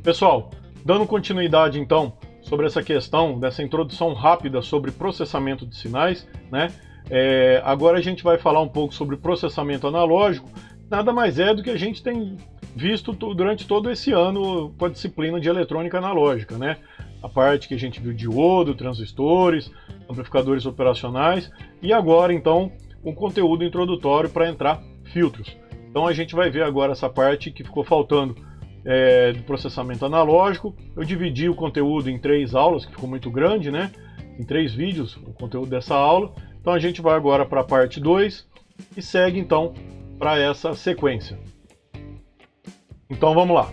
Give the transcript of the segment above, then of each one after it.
Pessoal, dando continuidade então sobre essa questão dessa introdução rápida sobre processamento de sinais, né? Agora a gente vai falar um pouco sobre processamento analógico. Nada mais é do que a gente tem visto durante todo esse ano com a disciplina de eletrônica analógica, né? A parte que a gente viu diodo, transistores, amplificadores operacionais e agora então um conteúdo introdutório para entrar filtros. Então a gente vai ver agora essa parte que ficou faltando do processamento analógico. Eu dividi o conteúdo em 3 aulas, que ficou muito grande, né? Em 3 vídeos, o conteúdo dessa aula. Então a gente vai agora para a parte 2 e segue então para essa sequência. Então vamos lá.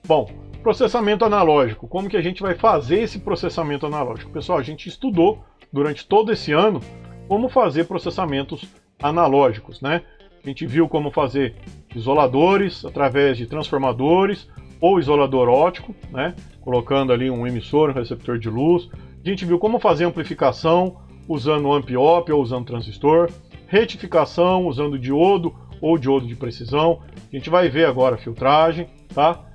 Bom, processamento analógico. Como que a gente vai fazer esse processamento analógico? Pessoal, a gente estudou durante todo esse ano como fazer processamentos analógicos, né? A gente viu como fazer isoladores através de transformadores ou isolador óptico, né? Colocando ali um emissor, um receptor de luz. A gente viu como fazer amplificação usando amp-op ou usando transistor, retificação usando diodo ou diodo de precisão. A gente vai ver agora filtragem, tá?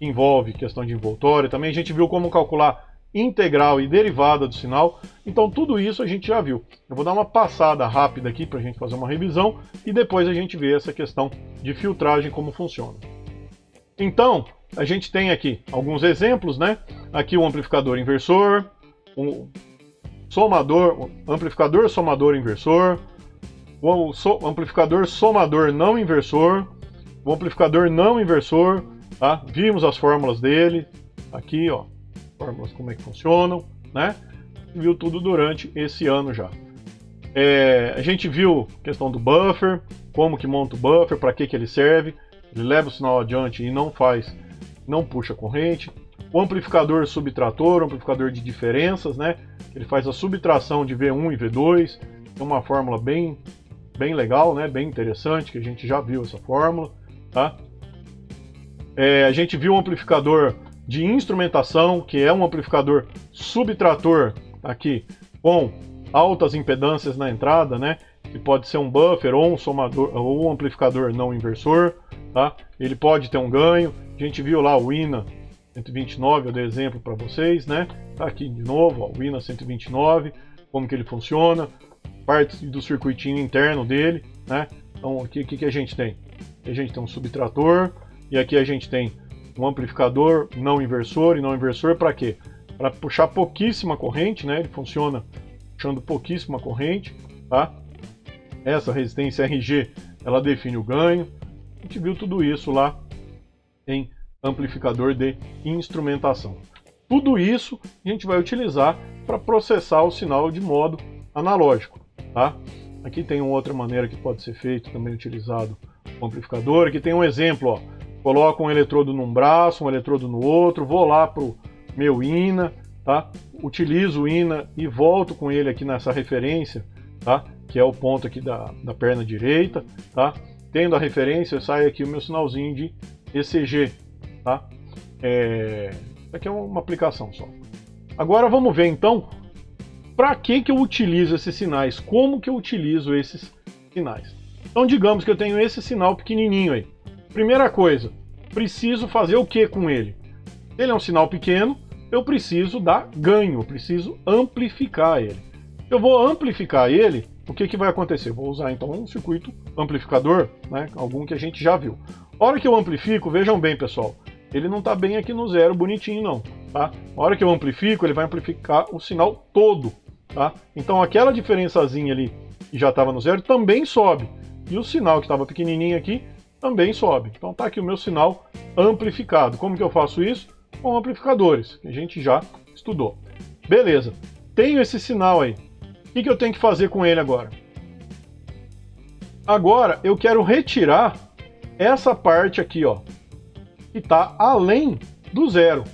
Envolve questão de envoltório. Também a gente viu como calcular integral e derivada do sinal. Então tudo isso a gente já viu. Eu vou dar uma passada rápida aqui para a gente fazer uma revisão e depois a gente vê essa questão de filtragem, como funciona. Então a gente tem aqui alguns exemplos, né? Aqui o amplificador inversor, um somador, amplificador somador inversor, o amplificador somador não inversor, o amplificador não inversor, tá? Vimos as fórmulas dele aqui, ó. Fórmulas como é que funcionam, né? Viu tudo durante esse ano já. A gente viu a questão do buffer, como que monta o buffer, para que ele serve. Ele leva o sinal adiante e não puxa corrente. O amplificador subtrator, o amplificador de diferenças, né? Ele faz a subtração de V1 e V2. É uma fórmula bem legal, né? Bem interessante, que a gente já viu essa fórmula, tá? A gente viu um amplificador de instrumentação, que é um amplificador subtrator aqui com altas impedâncias na entrada, né? Que pode ser um buffer ou um somador ou um amplificador não inversor, tá? Ele pode ter um ganho. A gente viu lá o INA 129, eu dei exemplo para vocês, né? Tá aqui de novo, ó, o INA 129, como que ele funciona, parte do circuitinho interno dele, né? Então aqui o que a gente tem? Aqui a gente tem um subtrator e aqui a gente tem um amplificador não inversor. E não inversor para quê? Para puxar pouquíssima corrente, né? Ele funciona puxando pouquíssima corrente, tá? Essa resistência RG, ela define o ganho. A gente viu tudo isso lá em amplificador de instrumentação. Tudo isso a gente vai utilizar para processar o sinal de modo analógico, tá? Aqui tem uma outra maneira que pode ser feito, também utilizado o amplificador. Aqui tem um exemplo, ó. Coloco um eletrodo num braço, um eletrodo no outro, vou lá pro meu INA, tá? Utilizo o INA e volto com ele aqui nessa referência, tá? Que é o ponto aqui da perna direita, tá? Tendo a referência, sai aqui o meu sinalzinho de ECG, tá? Aqui é uma aplicação só. Agora vamos ver então para que eu utilizo esses sinais, como que eu utilizo esses sinais. Então digamos que eu tenho esse sinal pequenininho aí. Primeira coisa, preciso fazer o que com ele? Ele é um sinal pequeno, eu preciso dar ganho, eu preciso amplificar ele. Eu vou amplificar ele, o que vai acontecer? Vou usar então um circuito amplificador, né, algum que a gente já viu. A hora que eu amplifico, vejam bem pessoal, ele não está bem aqui no zero bonitinho não, tá? A hora que eu amplifico, ele vai amplificar o sinal todo, tá? Então aquela diferençazinha ali que já estava no zero também sobe, e o sinal que estava pequenininho aqui também sobe. Então tá aqui o meu sinal amplificado. Como que eu faço isso? Com amplificadores, que a gente já estudou. Beleza, tenho esse sinal aí. O que eu tenho que fazer com ele agora? Agora eu quero retirar essa parte aqui, ó, que está além do zero,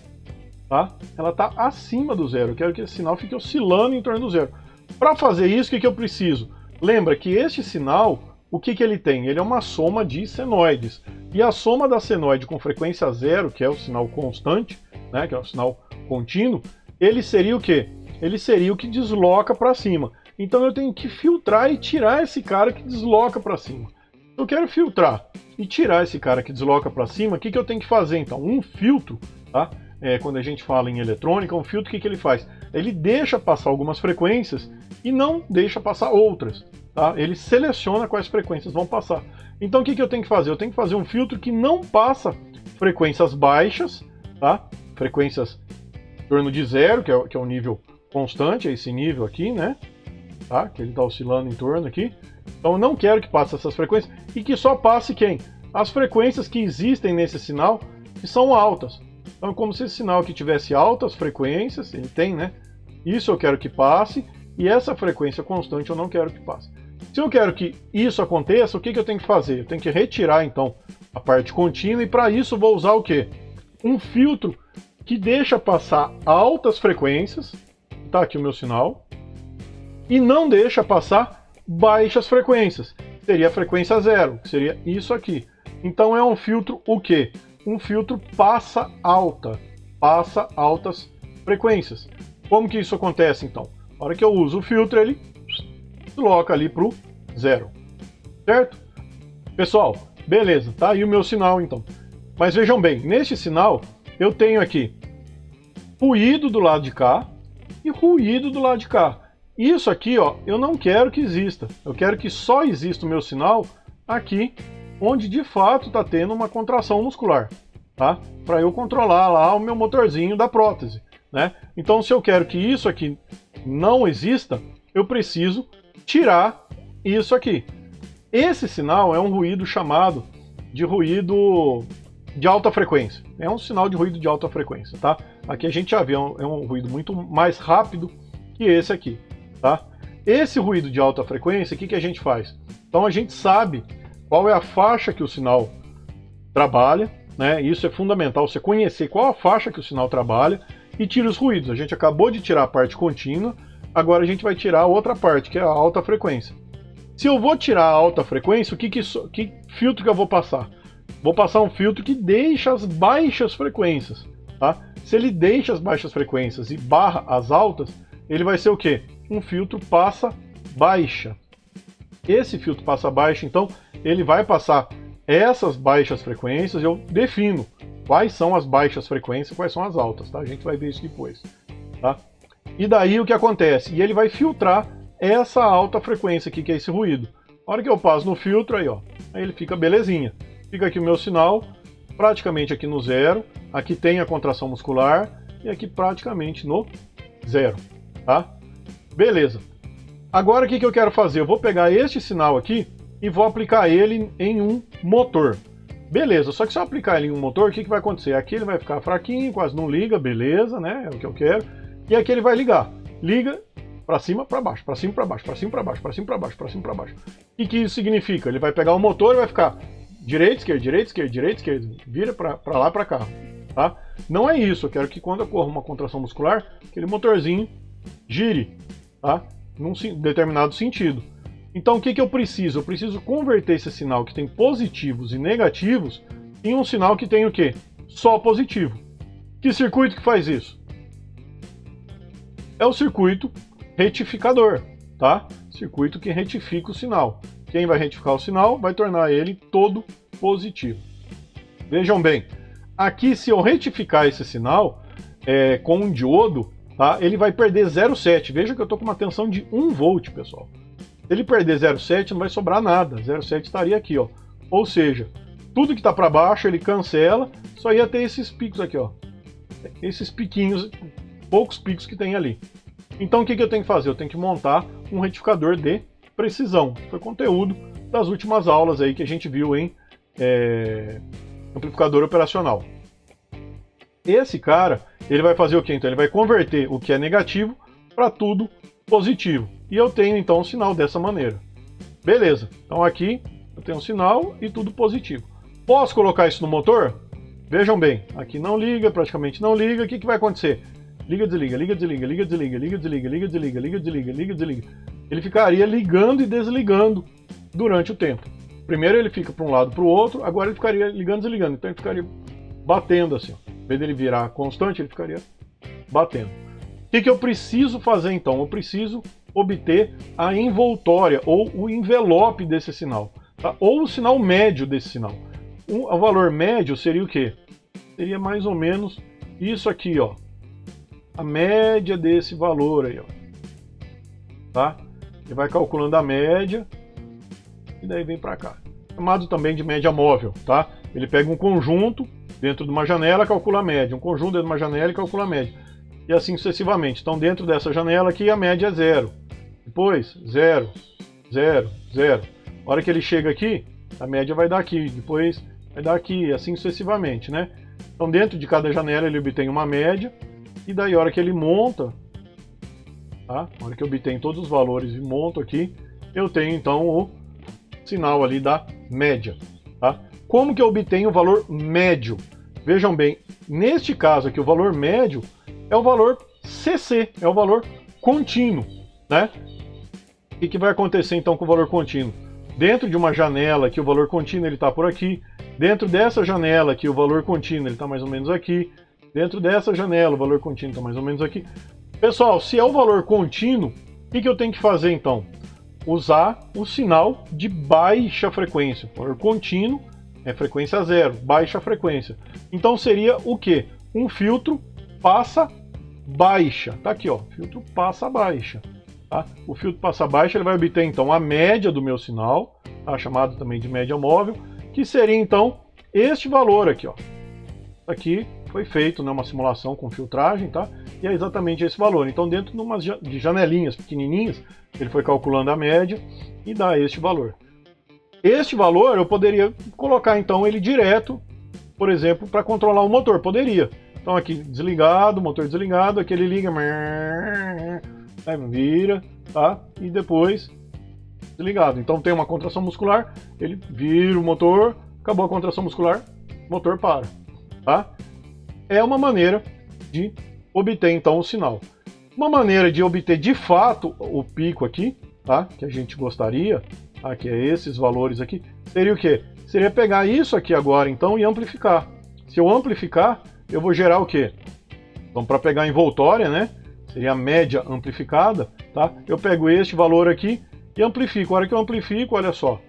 tá? Ela está acima do zero. Eu quero que esse sinal fique oscilando em torno do zero. Para fazer isso, o que eu preciso? Lembra que este sinal, o que ele tem? Ele é uma soma de senoides. E a soma da senoide com frequência zero, que é o sinal constante, né, que é o sinal contínuo, ele seria o quê? Ele seria o que desloca para cima. Então eu tenho que filtrar e tirar esse cara que desloca para cima. Eu quero filtrar e tirar esse cara que desloca para cima. O que eu tenho que fazer então? Um filtro tá? Quando a gente fala em eletrônica, um filtro, o que ele faz? Ele deixa passar algumas frequências e não deixa passar outras. Tá? Ele seleciona quais frequências vão passar. Então o que eu tenho que fazer? Eu tenho que fazer um filtro que não passa frequências baixas, tá? Frequências em torno de zero, que é o nível constante, é esse nível aqui, né? Tá? Que ele está oscilando em torno aqui. Então eu não quero que passe essas frequências e que só passe quem? As frequências que existem nesse sinal, que são altas. Então é como se esse sinal aqui tivesse altas frequências, ele tem, né? Isso eu quero que passe, e essa frequência constante eu não quero que passe. Se eu quero que isso aconteça, o que eu tenho que fazer? Eu tenho que retirar, então, a parte contínua, e para isso vou usar o quê? Um filtro que deixa passar altas frequências, tá aqui o meu sinal, e não deixa passar baixas frequências. Seria a frequência zero, que seria isso aqui. Então é um filtro o quê? Um filtro passa altas frequências. Como que isso acontece, então? Na hora que eu uso o filtro, ele desloca ali para o zero. Certo? Pessoal, beleza, tá aí o meu sinal, então. Mas vejam bem, neste sinal, eu tenho aqui ruído do lado de cá e ruído do lado de cá. Isso aqui, ó, eu não quero que exista. Eu quero que só exista o meu sinal aqui, onde de fato está tendo uma contração muscular, tá? Para eu controlar lá o meu motorzinho da prótese, né? Então, se eu quero que isso aqui não exista, eu preciso tirar isso aqui. Esse sinal é um ruído chamado de ruído de alta frequência. É um sinal de ruído de alta frequência, tá? Aqui a gente já vê, é um ruído muito mais rápido que esse aqui, tá? Esse ruído de alta frequência, o que a gente faz? Então a gente sabe qual é a faixa que o sinal trabalha, né? Isso é fundamental, você conhecer qual a faixa que o sinal trabalha e tira os ruídos. A gente acabou de tirar a parte contínua, agora a gente vai tirar a outra parte, que é a alta frequência. Se eu vou tirar a alta frequência, que filtro que eu vou passar? Vou passar um filtro que deixa as baixas frequências, tá? Se ele deixa as baixas frequências e barra as altas, ele vai ser o quê? Um filtro passa baixa. Esse filtro passa baixa, então, ele vai passar essas baixas frequências. Eu defino quais são as baixas frequências e quais são as altas, tá? A gente vai ver isso depois, tá? E daí o que acontece? E ele vai filtrar essa alta frequência aqui, que é esse ruído. A hora que eu passo no filtro, aí, ó, aí ele fica belezinha. Fica aqui o meu sinal, praticamente aqui no zero. Aqui tem a contração muscular e aqui praticamente no zero, tá? Beleza. Agora o que eu quero fazer? Eu vou pegar este sinal aqui e vou aplicar ele em um motor. Beleza, só que se eu aplicar ele em um motor, o que vai acontecer? Aqui ele vai ficar fraquinho, quase não liga, beleza, né? É o que eu quero. E aqui ele vai ligar. Liga para cima, para baixo, para cima, para baixo, para cima, para baixo, para cima, para baixo, para cima, para baixo. O que isso significa? Ele vai pegar o motor e vai ficar direita, esquerda, direita, esquerda, direita, esquerda, vira para lá, para cá, tá? Não é isso, eu quero que quando ocorra uma contração muscular, aquele motorzinho gire, tá? Num determinado sentido. Então o que eu preciso? Eu preciso converter esse sinal que tem positivos e negativos em um sinal que tem o quê? Só positivo. Que circuito que faz isso? É o circuito retificador, tá? Circuito que retifica o sinal. Quem vai retificar o sinal vai tornar ele todo positivo. Vejam bem, aqui se eu retificar esse sinal com um diodo, tá? Ele vai perder 0,7. Veja que eu estou com uma tensão de 1 volt, pessoal. Se ele perder 0,7 não vai sobrar nada. 0,7 estaria aqui, ó. Ou seja, tudo que está para baixo ele cancela, só ia ter esses picos aqui, ó. Esses piquinhos, poucos picos que tem ali. Então o que eu tenho que fazer? Eu tenho que montar um retificador de precisão. Foi conteúdo das últimas aulas aí que a gente viu em amplificador operacional. Esse cara, ele vai fazer o quê? Então ele vai converter o que é negativo para tudo positivo. E eu tenho então um sinal dessa maneira. Beleza. Então aqui eu tenho um sinal e tudo positivo. Posso colocar isso no motor? Vejam bem, aqui não liga, praticamente não liga. O que vai acontecer? Liga, desliga, liga, desliga, liga, desliga, liga, desliga, liga, desliga, liga, desliga, liga, desliga. Ele ficaria ligando e desligando durante o tempo. Primeiro ele fica para um lado para o outro, agora ele ficaria ligando e desligando. Então ele ficaria batendo assim. Ó. Em vez dele virar constante, ele ficaria batendo. O que eu preciso fazer então? Eu preciso obter a envoltória ou o envelope desse sinal. Tá? Ou o sinal médio desse sinal. O valor médio seria o quê? Seria mais ou menos isso aqui, ó, a média desse valor aí, ó, tá? Ele vai calculando a média e daí vem para cá. Chamado também de média móvel, tá? Ele pega um conjunto dentro de uma janela, calcula a média, um conjunto dentro de uma janela e calcula a média. E assim sucessivamente. Então dentro dessa janela aqui a média é 0. Depois 0, 0, 0. A hora que ele chega aqui, a média vai dar aqui, depois vai dar aqui, assim sucessivamente, né? Então dentro de cada janela ele obtém uma média, e daí a hora que ele monta, tá? A hora que eu obtenho todos os valores e monto aqui, eu tenho então o sinal ali da média, tá? Como que eu obtenho o valor médio? Vejam bem, neste caso aqui o valor médio é o valor CC, é o valor contínuo, né? O que vai acontecer então com o valor contínuo? Dentro de uma janela que o valor contínuo ele está por aqui, dentro dessa janela aqui o valor contínuo ele está mais ou menos aqui, dentro dessa janela o valor contínuo está mais ou menos aqui. Pessoal, se é o valor contínuo, o que eu tenho que fazer então? Usar o sinal de baixa frequência. O valor contínuo é frequência 0, baixa frequência. Então seria o quê? Um filtro passa baixa. Tá aqui, ó, filtro passa baixa. Tá? O filtro passa baixa ele vai obter então a média do meu sinal, tá? Chamado também de média móvel, que seria então este valor aqui, ó. Aqui foi feito, né, uma simulação com filtragem, tá? E é exatamente esse valor. Então dentro de janelinhas pequenininhas, ele foi calculando a média e dá este valor. Este valor eu poderia colocar então ele direto, por exemplo, para controlar o motor. Poderia. Então aqui desligado, motor desligado, aqui ele liga, vira, tá? E depois desligado. Então tem uma contração muscular, ele vira o motor, acabou a contração muscular, o motor para, tá? É uma maneira de obter então o sinal. Uma maneira de obter de fato o pico aqui, tá? Que a gente gostaria, tá? Que é esses valores aqui, seria o quê? Seria pegar isso aqui agora então e amplificar. Se eu amplificar, eu vou gerar o quê? Então para pegar a envoltória, né? Seria a média amplificada, tá? Eu pego este valor aqui e amplifico. A hora que eu amplifico, olha só,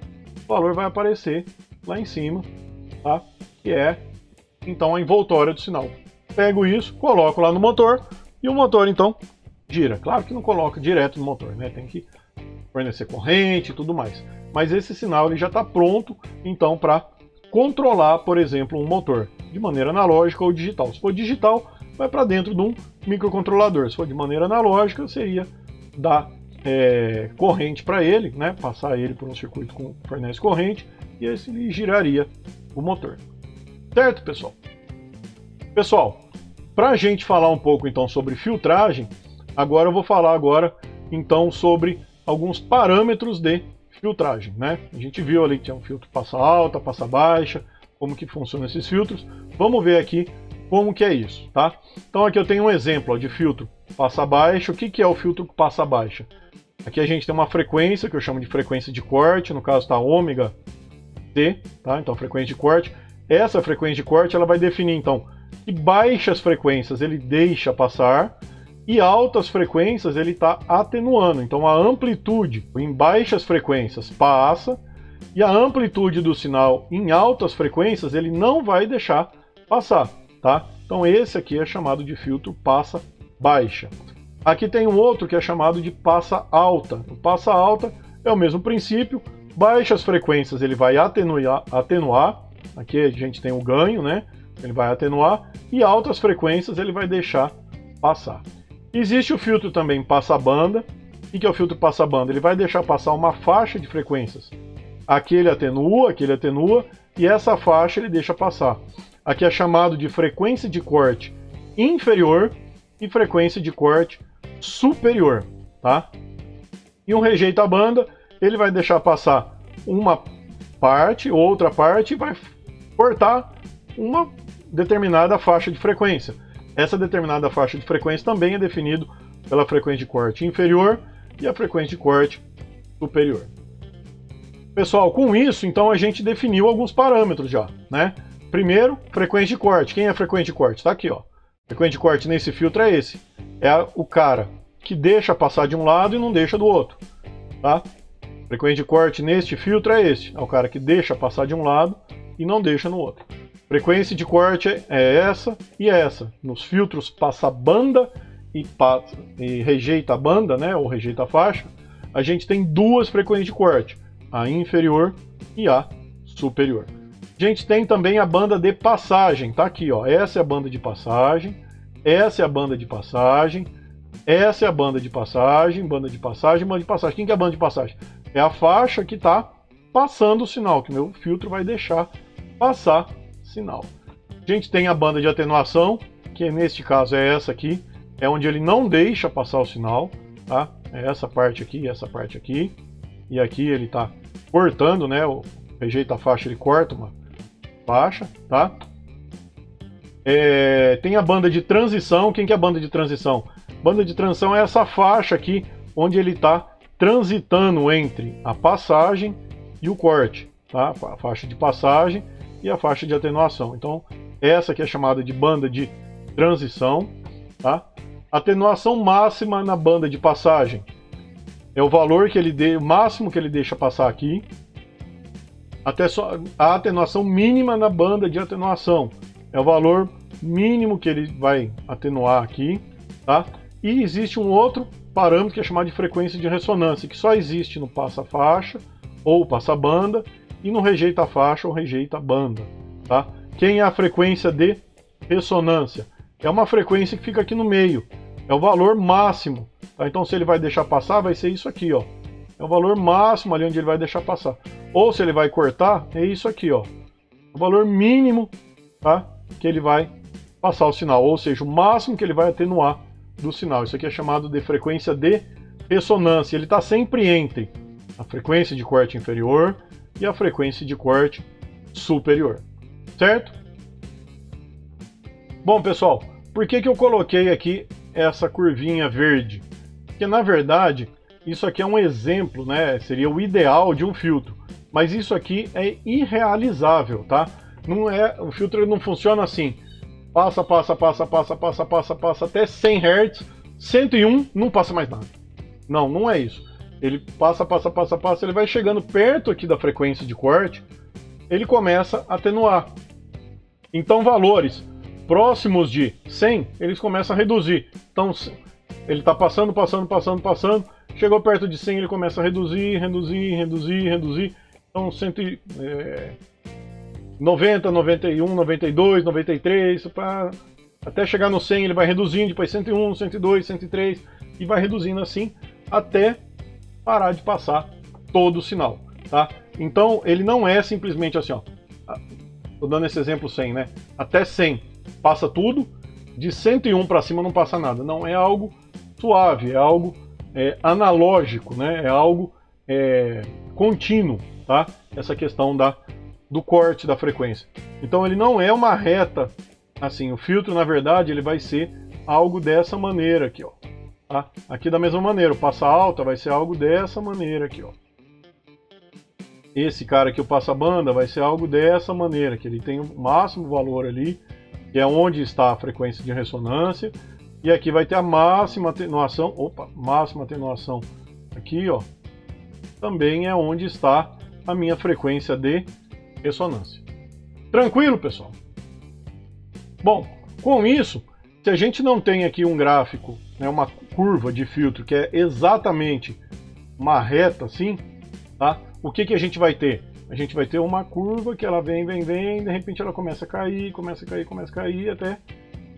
o valor vai aparecer lá em cima, tá? Que é então a envoltória do sinal. Pego isso, coloco lá no motor e o motor então gira. Claro que não coloca direto no motor, né? Tem que fornecer corrente e tudo mais. Mas esse sinal ele já está pronto então para controlar, por exemplo, um motor de maneira analógica ou digital. Se for digital, vai para dentro de um microcontrolador. Se for de maneira analógica, seria dar corrente para ele, né? Passar ele por um circuito que fornece corrente e esse ele giraria o motor. Certo, pessoal? Pessoal, para a gente falar um pouco então sobre filtragem, agora eu vou falar então sobre alguns parâmetros de filtragem, né? A gente viu ali que tinha um filtro passa alta, passa baixa, como que funcionam esses filtros. Vamos ver aqui como que é isso, tá? Então aqui eu tenho um exemplo ó, de filtro passa baixa. O que que é o filtro passa baixa? Aqui a gente tem uma frequência que eu chamo de frequência de corte, no caso está ômega T, tá? Então frequência de corte. Essa frequência de corte ela vai definir então que baixas frequências ele deixa passar e altas frequências ele está atenuando. Então a amplitude em baixas frequências passa e a amplitude do sinal em altas frequências ele não vai deixar passar, tá? Então esse aqui é chamado de filtro passa baixa. Aqui tem um outro que é chamado de passa alta. O passa alta é o mesmo princípio, baixas frequências ele vai atenuar. Aqui a gente tem o ganho, né? Ele vai atenuar e altas frequências ele vai deixar passar. Existe o filtro também passa-banda. O que é o filtro passa-banda? Ele vai deixar passar uma faixa de frequências. Aqui ele atenua, e essa faixa ele deixa passar. Aqui é chamado de frequência de corte inferior e frequência de corte superior, tá? E um rejeita-banda, ele vai deixar passar uma parte, outra parte, e vai cortar uma determinada faixa de frequência. Essa determinada faixa de frequência também é definido pela frequência de corte inferior e a frequência de corte superior. Pessoal, com isso, então, a gente definiu alguns parâmetros já, né? Primeiro, frequência de corte. Quem é a frequência de corte? Está aqui, ó. Frequência de corte nesse filtro é esse. É o cara que deixa passar de um lado e não deixa do outro, tá? Frequência de corte neste filtro é esse. É o cara que deixa passar de um lado e não deixa no outro. Frequência de corte é essa e essa. Nos filtros passa banda e rejeita a banda, né, ou rejeita a faixa. A gente tem duas frequências de corte, a inferior e a superior. A gente tem também a banda de passagem, tá aqui, ó. Essa é a banda de passagem, essa é a banda de passagem, essa é a banda de passagem, banda de passagem, banda de passagem. Quem que é a banda de passagem? É a faixa que está passando o sinal, que o meu filtro vai deixar passar sinal. A gente tem a banda de atenuação, que neste caso é essa aqui, é onde ele não deixa passar o sinal, tá? É essa parte aqui e essa parte aqui. E aqui ele está cortando, né? O rejeita a faixa, ele corta uma faixa, tá? Tem a banda de transição. Quem que é a banda de transição? Banda de transição é essa faixa aqui, onde ele está transitando entre a passagem e o corte, tá? A faixa de passagem e a faixa de atenuação. Então, essa aqui é chamada de banda de transição, tá? Atenuação máxima na banda de passagem é o valor que ele o máximo que ele deixa passar aqui, até só a atenuação mínima na banda de atenuação é o valor mínimo que ele vai atenuar aqui, tá? E existe um outro parâmetro que é chamado de frequência de ressonância, que só existe no passa-faixa ou passa-banda e no rejeita-faixa ou rejeita-banda, tá? Quem é a frequência de ressonância? É uma frequência que fica aqui no meio, é o valor máximo, tá? Então se ele vai deixar passar, vai ser isso aqui, ó. É o valor máximo ali onde ele vai deixar passar. Ou se ele vai cortar, é isso aqui, ó. O valor mínimo, tá? Que ele vai passar o sinal, ou seja, o máximo que ele vai atenuar do sinal. Isso aqui é chamado de frequência de ressonância. Ele está sempre entre a frequência de corte inferior e a frequência de corte superior, certo? Bom, pessoal, por que eu coloquei aqui essa curvinha verde? Porque, na verdade, isso aqui é um exemplo, né? Seria o ideal de um filtro. Mas isso aqui é irrealizável, tá? Não é, o filtro não funciona assim. Passa até 100 Hz, 101 não passa mais nada. Não, não é isso. Ele passa, ele vai chegando perto aqui da frequência de corte, ele começa a atenuar. Então valores próximos de 100, eles começam a reduzir. Então ele está passando, chegou perto de 100, ele começa a reduzir. Então 90, 91, 92, 93, até chegar no 100 ele vai reduzindo, depois 101, 102, 103 e vai reduzindo assim até parar de passar todo o sinal, tá? Então ele não é simplesmente assim, ó. Tô dando esse exemplo 100, né? Até 100 passa tudo, de 101 para cima não passa nada. Não, é algo suave, é algo analógico, né? É algo contínuo, tá? Essa questão do corte da frequência. Então ele não é uma reta assim, o filtro na verdade ele vai ser algo dessa maneira aqui, ó. Tá? Aqui da mesma maneira, o passa alta vai ser algo dessa maneira aqui, ó. Esse cara aqui, o passa banda, vai ser algo dessa maneira, que ele tem o máximo valor ali, que é onde está a frequência de ressonância, e aqui vai ter a máxima atenuação, máxima atenuação aqui, ó. Também é onde está a minha frequência de ressonância. Tranquilo, pessoal? Bom, com isso, se a gente não tem aqui um gráfico, né, uma curva de filtro que é exatamente uma reta assim, tá? O que a gente vai ter? A gente vai ter uma curva que ela vem, de repente ela começa a cair, até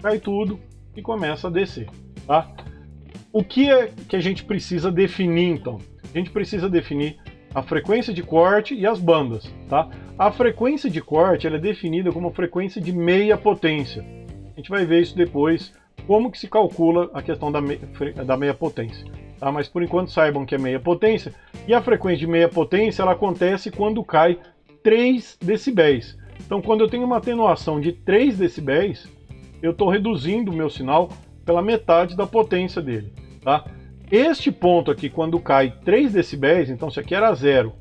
cair tudo e começa a descer, tá? O que é que a gente precisa definir, então? A gente precisa definir a frequência de corte e as bandas, tá? A frequência de corte ela é definida como frequência de meia potência. A gente vai ver isso depois, como que se calcula a questão da meia potência. Tá? Mas por enquanto saibam que é meia potência, e a frequência de meia potência ela acontece quando cai 3 decibéis. Então quando eu tenho uma atenuação de 3 decibéis, eu estou reduzindo o meu sinal pela metade da potência dele. Tá? Este ponto aqui, quando cai 3 decibéis, então se aqui era 0,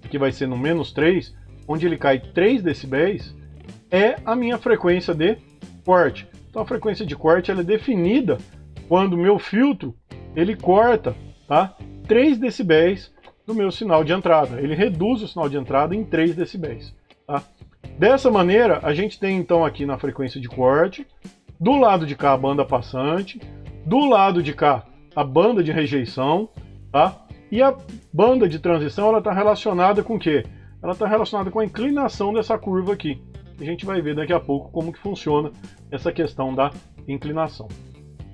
aqui vai ser no menos 3, onde ele cai 3 decibéis, é a minha frequência de corte. Então a frequência de corte ela é definida quando o meu filtro ele corta, tá, 3 decibéis do meu sinal de entrada. Ele reduz o sinal de entrada em 3 decibéis. Tá? Dessa maneira, a gente tem então aqui na frequência de corte, do lado de cá a banda passante, do lado de cá a banda de rejeição, tá? E a banda de transição, ela está relacionada com o quê? Ela está relacionada com a inclinação dessa curva aqui. A gente vai ver daqui a pouco como que funciona essa questão da inclinação.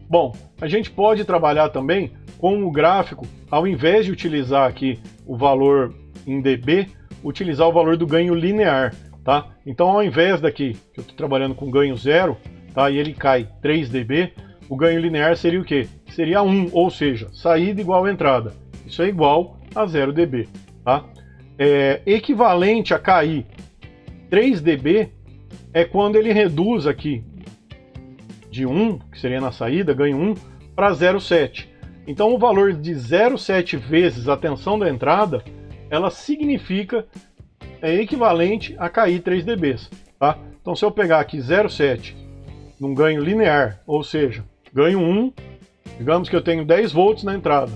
Bom, a gente pode trabalhar também com o gráfico, ao invés de utilizar aqui o valor em dB, utilizar o valor do ganho linear, tá? Então, ao invés daqui, que eu estou trabalhando com ganho 0, tá? E ele cai 3 dB, o ganho linear seria o quê? Seria 1, ou seja, saída igual a entrada. Isso é igual a 0 dB, tá? Equivalente a cair 3 dB é quando ele reduz aqui de 1, que seria na saída, ganho 1, para 0,7. Então o valor de 0,7 vezes a tensão da entrada, ela significa, equivalente a cair 3 dB, tá? Então se eu pegar aqui 0,7 num ganho linear, ou seja, ganho 1, digamos que eu tenho 10 volts na entrada,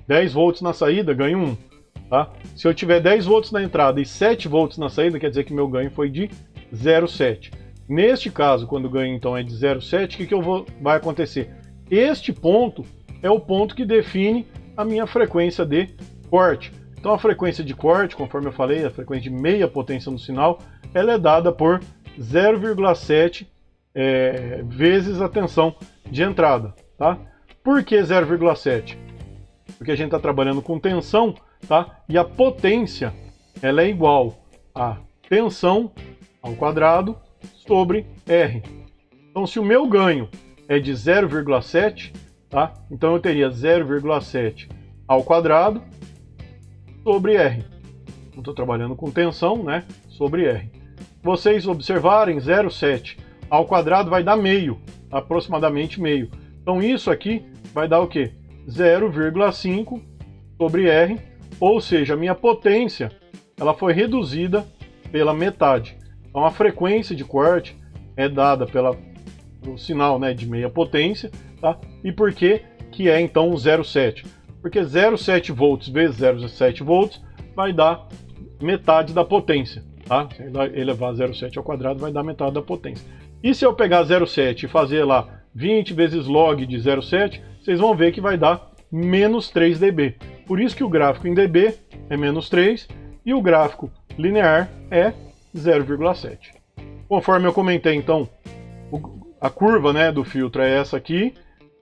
10 volts na saída, ganho 1. Tá? Se eu tiver 10 volts na entrada e 7 volts na saída, quer dizer que meu ganho foi de 0,7. Neste caso, quando o ganho então é de 0,7, o que vai acontecer? Este ponto é o ponto que define a minha frequência de corte. Então a frequência de corte, conforme eu falei, a frequência de meia potência no sinal, ela é dada por 0,7 vezes a tensão de entrada. Tá? Por que 0,7? Porque a gente está trabalhando com tensão, tá? E a potência ela é igual a tensão ao quadrado sobre R. Então, se o meu ganho é de 0,7, tá? Então eu teria 0,7 ao quadrado sobre R. Estou trabalhando com tensão, né? Sobre R. Vocês observarem, 0,7 ao quadrado vai dar meio, aproximadamente meio. Então isso aqui vai dar o quê? 0,5 sobre R, ou seja, a minha potência ela foi reduzida pela metade. Então a frequência de corte é dada pelo sinal, né, de meia potência, tá? E por que que é então 0,7? Porque 0,7 volts vezes 0,7 volts vai dar metade da potência, tá? Se elevar 0,7 ao quadrado vai dar metade da potência. E se eu pegar 0,7 e fazer lá 20 vezes log de 0,7, vocês vão ver que vai dar menos 3 dB. Por isso que o gráfico em dB é menos 3 e o gráfico linear é 0,7. Conforme eu comentei, então, a curva, né, do filtro é essa aqui.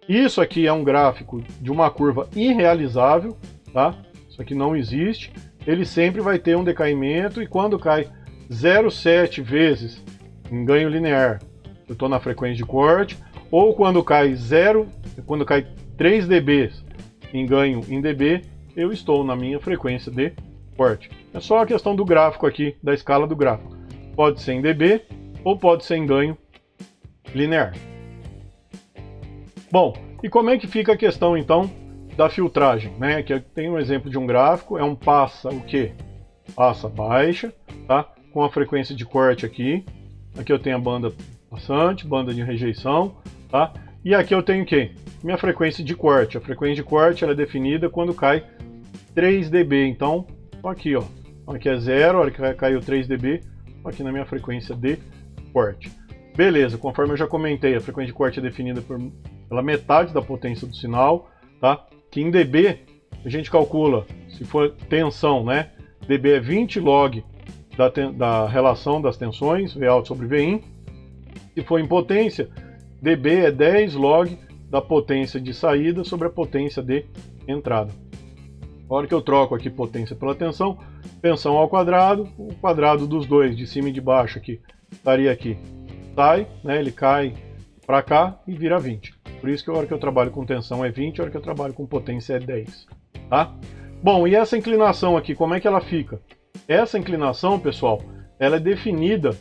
Isso aqui é um gráfico de uma curva irrealizável, tá? Isso aqui não existe. Ele sempre vai ter um decaimento e quando cai 0,7 vezes em ganho linear, eu estou na frequência de corte, ou quando cai 3 dB em ganho em dB, eu estou na minha frequência de corte. É só a questão do gráfico aqui, da escala do gráfico. Pode ser em dB ou pode ser em ganho linear. Bom, e como é que fica a questão então da filtragem, né? Que tem um exemplo de um gráfico, é um passa o quê? Passa baixa, tá? Com a frequência de corte aqui. Aqui eu tenho a banda passante, banda de rejeição, tá? E aqui eu tenho o quê? Minha frequência de corte. A frequência de corte ela é definida quando cai 3 dB. Então, aqui, ó. Aqui é 0, a hora que caiu 3 dB, aqui na minha frequência de corte. Beleza, conforme eu já comentei, a frequência de corte é definida pela metade da potência do sinal, tá? Que em dB a gente calcula, se for tensão, né? dB é 20 log da relação das tensões, V alto sobre V in. Se for em potência, dB é 10 log da potência de saída sobre a potência de entrada. A hora que eu troco aqui potência pela tensão, tensão ao quadrado, o quadrado dos dois, de cima e de baixo aqui, estaria aqui. Sai, né, ele cai para cá e vira 20. Por isso que a hora que eu trabalho com tensão é 20, a hora que eu trabalho com potência é 10. Tá? Bom, e essa inclinação aqui, como é que ela fica? Essa inclinação, pessoal, ela é definida,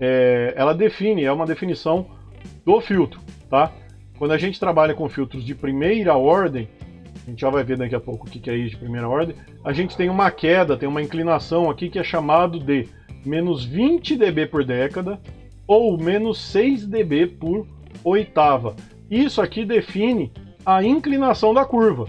é uma definição do filtro, tá? Quando a gente trabalha com filtros de primeira ordem, a gente já vai ver daqui a pouco o que é isso de primeira ordem, a gente tem uma queda, tem uma inclinação aqui que é chamado de menos 20 dB por década ou menos 6 dB por oitava. Isso aqui define a inclinação da curva.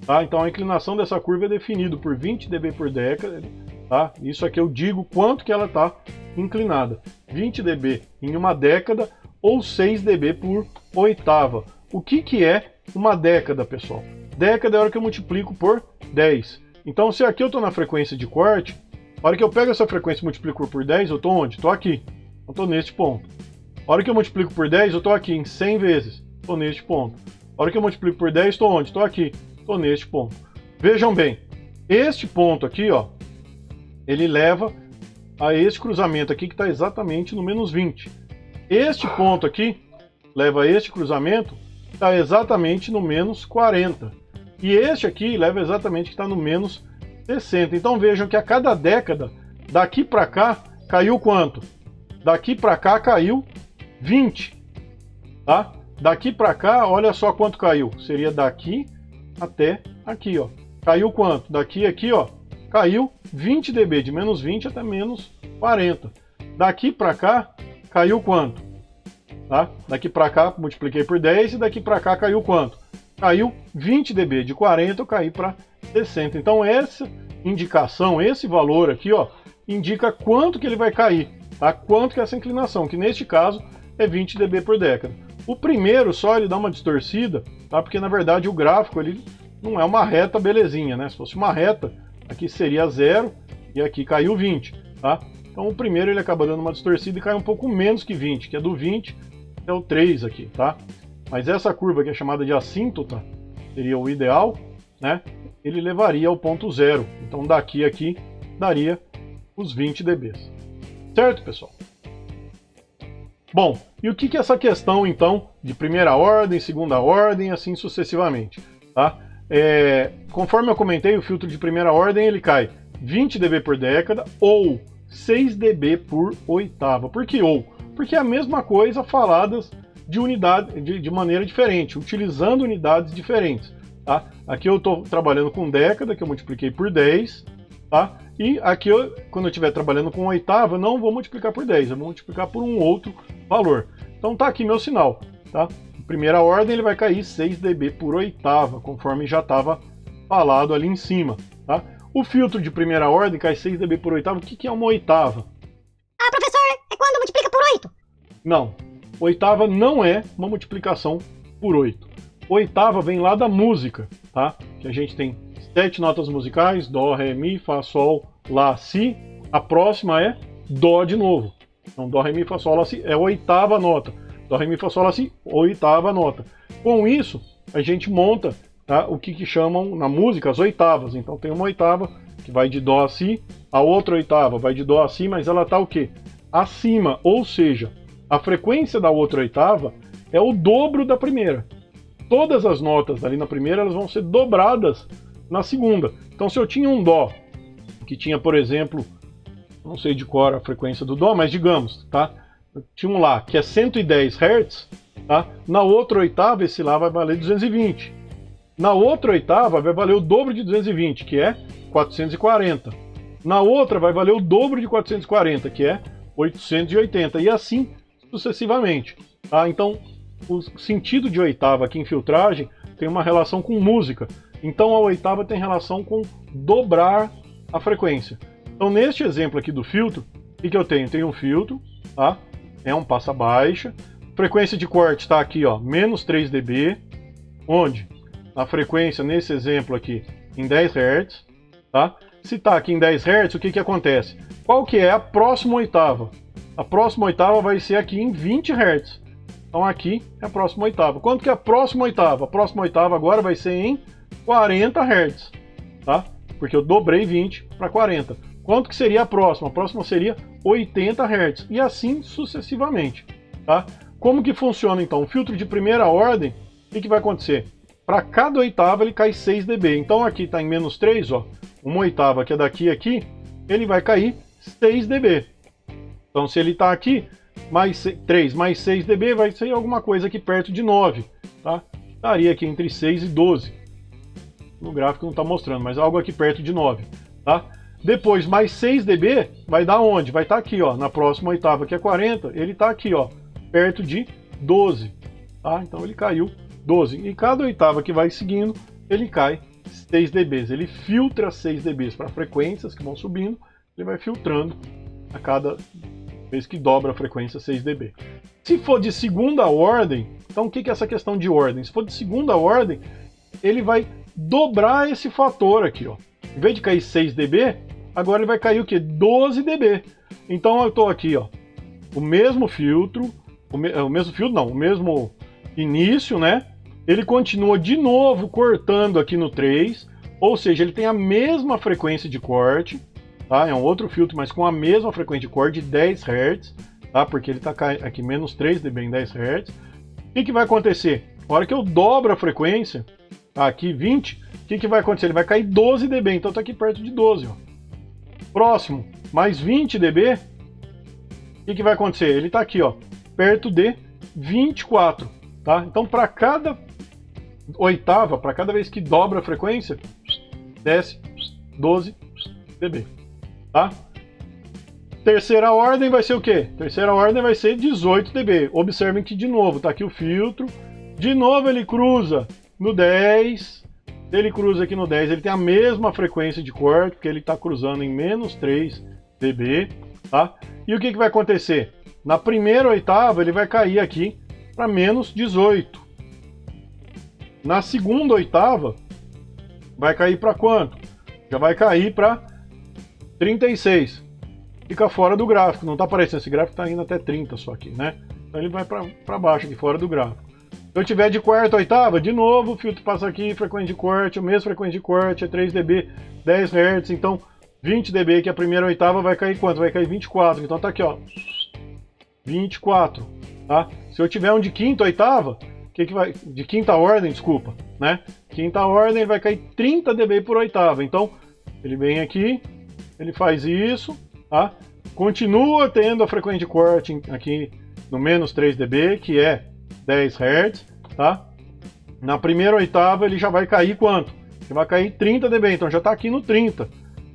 Tá? Então a inclinação dessa curva é definida por 20 dB por década. Tá? Isso aqui eu digo quanto que ela está inclinada. 20 dB em uma década ou 6 dB por oitava. O que é uma década, pessoal? Década é a hora que eu multiplico por 10. Então, se aqui eu estou na frequência de corte, a hora que eu pego essa frequência e multiplico por 10, eu estou onde? Estou aqui. Eu estou neste ponto. A hora que eu multiplico por 10, eu estou aqui em 100 vezes. Estou neste ponto. A hora que eu multiplico por 10, estou onde? Estou aqui. Estou neste ponto. Vejam bem, este ponto aqui, ó, ele leva a este cruzamento aqui que está exatamente no menos 20. Este ponto aqui leva a este cruzamento que está exatamente no menos 40. E este aqui leva exatamente que está no menos 60. Então vejam que a cada década, daqui para cá, caiu quanto? Daqui para cá caiu 20. Tá? Daqui para cá, olha só quanto caiu. Seria daqui até aqui, ó. Caiu quanto? Daqui aqui, ó. Caiu 20 dB, de menos 20 até menos 40. Daqui para cá, caiu quanto? Tá? Daqui para cá, multipliquei por 10 e daqui para cá caiu quanto? Caiu 20 dB, de 40 eu caí para 60. Então essa indicação, esse valor aqui, ó, indica quanto que ele vai cair, tá? Quanto que é essa inclinação, que neste caso é 20 dB por década. O primeiro só ele dá uma distorcida, tá? Porque na verdade o gráfico ele não é uma reta belezinha, né? Se fosse uma reta, aqui seria 0 e aqui caiu 20, tá? Então o primeiro ele acaba dando uma distorcida e cai um pouco menos que 20, que é do 20 até o 3 aqui, tá? Mas essa curva que é chamada de assíntota, seria o ideal, né? Ele levaria ao ponto zero. Então daqui a aqui daria os 20 dB. Certo, pessoal? Bom, e o que é essa questão, então, de primeira ordem, segunda ordem, assim sucessivamente, tá? Conforme eu comentei, o filtro de primeira ordem ele cai 20 dB por década ou 6 dB por oitava. Por que ou? Porque é a mesma coisa faladas de unidade, de maneira diferente, utilizando unidades diferentes. Tá? Aqui eu estou trabalhando com década, que eu multipliquei por 10, tá? E aqui, quando eu estiver trabalhando com oitava, eu não vou multiplicar por 10, eu vou multiplicar por um outro valor. Então tá aqui meu sinal. Tá? Em primeira ordem ele vai cair 6 dB por oitava, conforme já estava falado ali em cima. Tá? O filtro de primeira ordem cai 6 dB por oitava. O que é uma oitava? Ah, professor, é quando multiplica por 8? Não, oitava não é uma multiplicação por 8. Oitava vem lá da música, tá? Que a gente tem 7 notas musicais, dó, ré, mi, fá, sol, lá, si. A próxima é dó de novo. Então dó, ré, mi, fá, sol, lá, si é a oitava nota. Dó, ré, mi, fá, sol, lá, si, oitava nota. Com isso, a gente monta, tá, o que chamam na música as oitavas. Então tem uma oitava que vai de dó a si, a outra oitava vai de dó a si, mas ela tá o quê? Acima, ou seja, a frequência da outra oitava é o dobro da primeira. Todas as notas ali na primeira elas vão ser dobradas na segunda. Então se eu tinha um dó que tinha, por exemplo, não sei de cor a frequência do dó, mas digamos, tá? Eu tinha um lá que é 110 Hz, tá? Na outra oitava esse lá vai valer 220. Na outra oitava vai valer o dobro de 220, que é 440. Na outra vai valer o dobro de 440, que é 880, e assim sucessivamente. Tá? Então, o sentido de oitava aqui em filtragem tem uma relação com música. Então, a oitava tem relação com dobrar a frequência. Então, neste exemplo aqui do filtro, o que eu tenho? Tenho um filtro, tá? É um passa baixa. Frequência de corte está aqui, ó, menos 3 dB, onde a frequência, nesse exemplo aqui, em 10 Hz. Tá? Se está aqui em 10 Hz, o que acontece? Qual que é a próxima oitava? A próxima oitava vai ser aqui em 20 Hz. Então aqui é a próxima oitava. Quanto que é a próxima oitava? A próxima oitava agora vai ser em 40 Hz. Tá? Porque eu dobrei 20 para 40. Quanto que seria a próxima? A próxima seria 80 Hz. E assim sucessivamente. Tá? Como que funciona então? O filtro de primeira ordem, o que vai acontecer? Para cada oitava ele cai 6 dB. Então aqui está em menos 3, ó. Uma oitava que é daqui a aqui, ele vai cair 6 dB. Então se ele está aqui, mais 3 mais 6 dB vai ser alguma coisa aqui perto de 9. Tá? Estaria aqui entre 6 e 12. No gráfico não está mostrando, mas algo aqui perto de 9. Tá? Depois mais 6 dB vai dar onde? Vai estar aqui, ó, na próxima oitava que é 40, ele está aqui, ó, perto de 12. Tá? Então ele caiu 12. E cada oitava que vai seguindo, ele cai 6 dB. Ele filtra 6 dB para frequências que vão subindo, ele vai filtrando a cada vez que dobra a frequência 6 dB. Se for de segunda ordem, então o que é essa questão de ordem? Se for de segunda ordem, ele vai dobrar esse fator aqui, ó. Em vez de cair 6 dB, agora ele vai cair o quê? 12 dB. Então eu estou aqui, ó, o mesmo filtro, o mesmo início, né? Ele continua de novo cortando aqui no 3, ou seja, ele tem a mesma frequência de corte, tá? É um outro filtro, mas com a mesma frequência de corte de 10 Hz, tá? Porque ele está aqui menos 3 dB em 10 Hz. O que vai acontecer? Na hora que eu dobro a frequência, aqui 20, o que vai acontecer? Ele vai cair 12 dB, então está aqui perto de 12. Ó. Próximo, mais 20 dB, o que vai acontecer? Ele está aqui, ó, perto de 24. Tá? Então, para cada oitava, para cada vez que dobra a frequência, desce 12 dB. Tá? Terceira ordem vai ser o quê? Terceira ordem vai ser 18 dB. Observem que, de novo, está aqui o filtro. De novo ele cruza no 10. Ele cruza aqui no 10. Ele tem a mesma frequência de corte, porque ele está cruzando em menos 3 dB. Tá? E o que vai acontecer? Na primeira oitava ele vai cair aqui para menos 18. Na segunda oitava vai cair para quanto? Já vai cair para 36. Fica fora do gráfico, não está aparecendo, esse gráfico está indo até 30 só aqui, né? Então ele vai para baixo aqui, fora do gráfico. Se eu tiver de quarta oitava, de novo o filtro passa aqui, frequência de corte, o mesmo frequência de corte, é 3 dB, 10 Hz, então 20 dB, que é a primeira oitava, vai cair quanto? Vai cair 24, então tá aqui, ó, 24, tá? Se eu tiver um de quinta oitava, que vai, de quinta ordem, desculpa, né? Quinta ordem, ele vai cair 30 dB por oitava, então ele vem aqui, ele faz isso, tá? Continua tendo a frequência de corte aqui no menos 3 dB, que é 10 Hz, tá? Na primeira oitava ele já vai cair quanto? Ele vai cair 30 dB, então já está aqui no 30.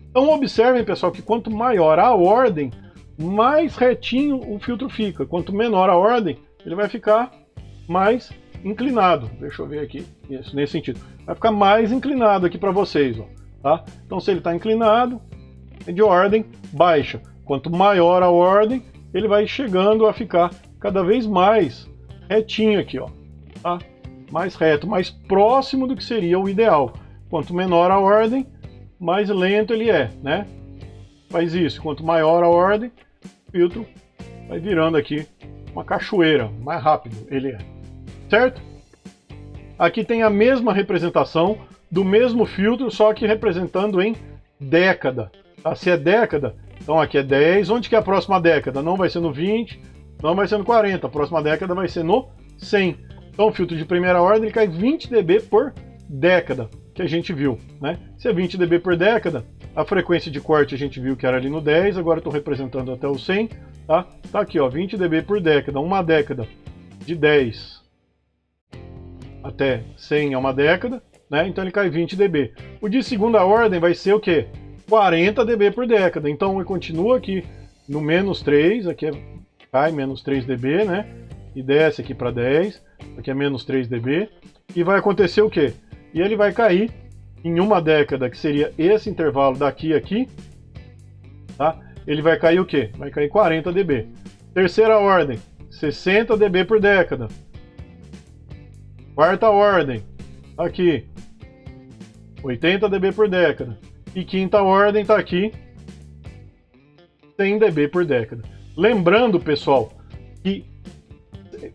Então observem, pessoal, que quanto maior a ordem, mais retinho o filtro fica. Quanto menor a ordem, ele vai ficar mais inclinado. Deixa eu ver aqui, isso, nesse sentido. Vai ficar mais inclinado aqui para vocês, ó, tá? Então se ele está inclinado, é de ordem baixa. Quanto maior a ordem, ele vai chegando a ficar cada vez mais retinho aqui, ó, tá? Mais reto, mais próximo do que seria o ideal. Quanto menor a ordem, mais lento ele é, né? Faz isso. Quanto maior a ordem, o filtro vai virando aqui uma cachoeira, mais rápido ele é. Certo? Aqui tem a mesma representação do mesmo filtro, só que representando em década. Tá? Se é década, então aqui é 10. Onde que é a próxima década? Não vai ser no 20, não vai ser no 40. A próxima década vai ser no 100. Então o filtro de primeira ordem ele cai 20 dB por década, que a gente viu, né? Se é 20 dB por década, a frequência de corte a gente viu que era ali no 10, agora estou representando até o 100, tá? Tá aqui, ó, 20 dB por década, uma década de 10 até 100 é uma década, né? Então ele cai 20 dB. O de segunda ordem vai ser o quê? 40 dB por década. Então ele continua aqui no menos 3, aqui cai menos 3 dB, né? E desce aqui para 10, aqui é menos 3 dB. E vai acontecer o quê? E ele vai cair em uma década, que seria esse intervalo daqui a aqui, tá? Ele vai cair o quê? Vai cair 40 dB. Terceira ordem, 60 dB por década. Quarta ordem, aqui, 80 dB por década. E quinta ordem está aqui, 100 dB por década. Lembrando, pessoal, que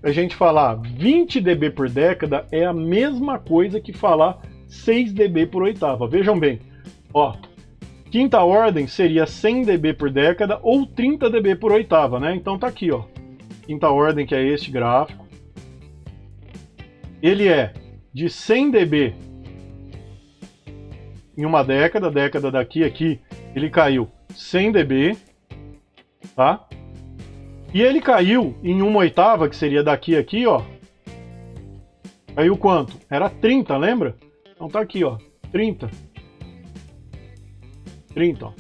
a gente falar 20 dB por década é a mesma coisa que falar 6 dB por oitava. Vejam bem, ó, quinta ordem seria 100 dB por década ou 30 dB por oitava, né? Então tá aqui, ó, quinta ordem, que é este gráfico. Ele é de 100 dB em uma década, década daqui a aqui, ele caiu 100 dB, tá? E ele caiu em uma oitava, que seria daqui a aqui, ó. Caiu quanto? Era 30, lembra? Então tá aqui, ó, 30. 30, ó.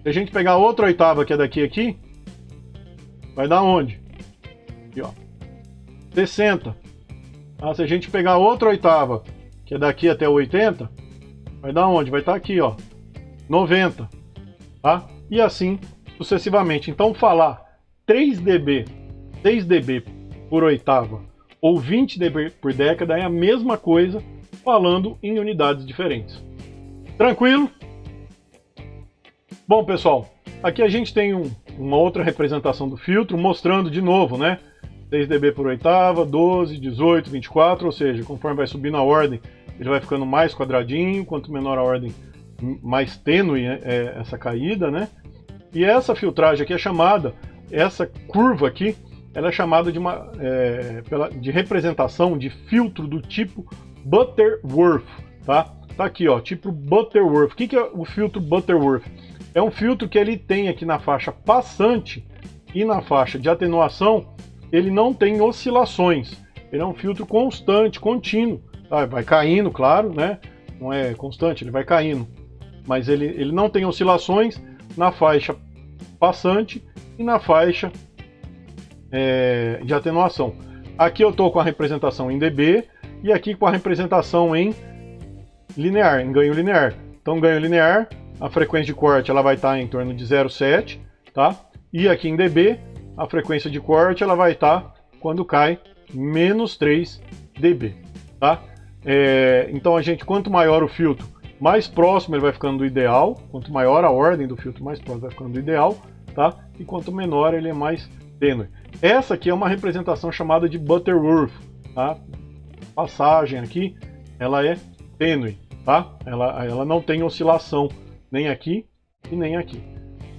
Se a gente pegar outra oitava, que é daqui a aqui, vai dar onde? Aqui, ó, 60. Ah, se a gente pegar outra oitava, que é daqui até 80, vai dar onde? Vai estar aqui, ó, 90, tá? E assim sucessivamente. Então falar 3 dB, 6 dB por oitava ou 20 dB por década é a mesma coisa, falando em unidades diferentes. Tranquilo? Bom, pessoal, aqui a gente tem uma outra representação do filtro, mostrando de novo, né? 6 dB por oitava, 12, 18, 24, ou seja, conforme vai subindo a ordem, ele vai ficando mais quadradinho, quanto menor a ordem, mais tênue é essa caída, né? E essa filtragem aqui é chamada, essa curva aqui, ela é chamada de representação de filtro do tipo Butterworth, tá? Tá aqui, ó, tipo Butterworth. O que é o filtro Butterworth? É um filtro que ele tem aqui na faixa passante e na faixa de atenuação, ele não tem oscilações. Ele é um filtro constante, contínuo. Tá? Vai caindo, claro, né? Não é constante, ele vai caindo. Mas ele não tem oscilações na faixa passante e na faixa de atenuação. Aqui eu estou com a representação em dB e aqui com a representação em linear, em ganho linear. Então, ganho linear, a frequência de corte ela vai estar em torno de 0,7, tá? E aqui em dB, a frequência de corte ela vai estar quando cai menos 3 dB, tá? Então, quanto maior o filtro, mais próximo ele vai ficando do ideal. Quanto maior a ordem do filtro, mais próximo vai ficando do ideal, tá? E quanto menor ele é mais tênue. Essa aqui é uma representação chamada de Butterworth, tá? A passagem aqui, ela é tênue, tá? Ela não tem oscilação nem aqui e nem aqui.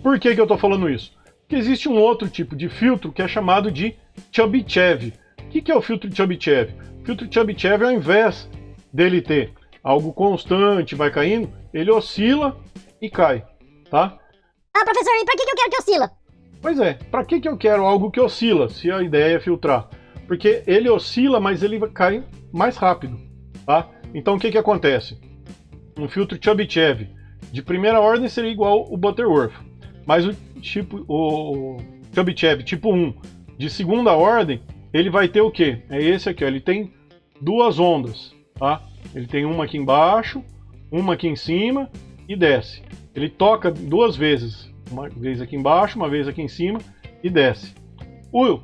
Por que eu estou falando isso? Porque existe um outro tipo de filtro que é chamado de Chebyshev. O que é o filtro Chebyshev? O filtro Chebyshev, ao invés dele ter algo constante, vai caindo, ele oscila e cai, tá? Ah, professor, e pra que eu quero que oscila? Pois é, para que eu quero algo que oscila, se a ideia é filtrar? Porque ele oscila, mas ele cai mais rápido, tá? Então o que acontece? Um filtro Chebyshev de primeira ordem seria igual o Butterworth, mas o Chebyshev tipo 1 de segunda ordem, ele vai ter o quê? É esse aqui, ó, ele tem duas ondas, tá? Ele tem uma aqui embaixo, uma aqui em cima e desce. Ele toca duas vezes, uma vez aqui embaixo, uma vez aqui em cima e desce. O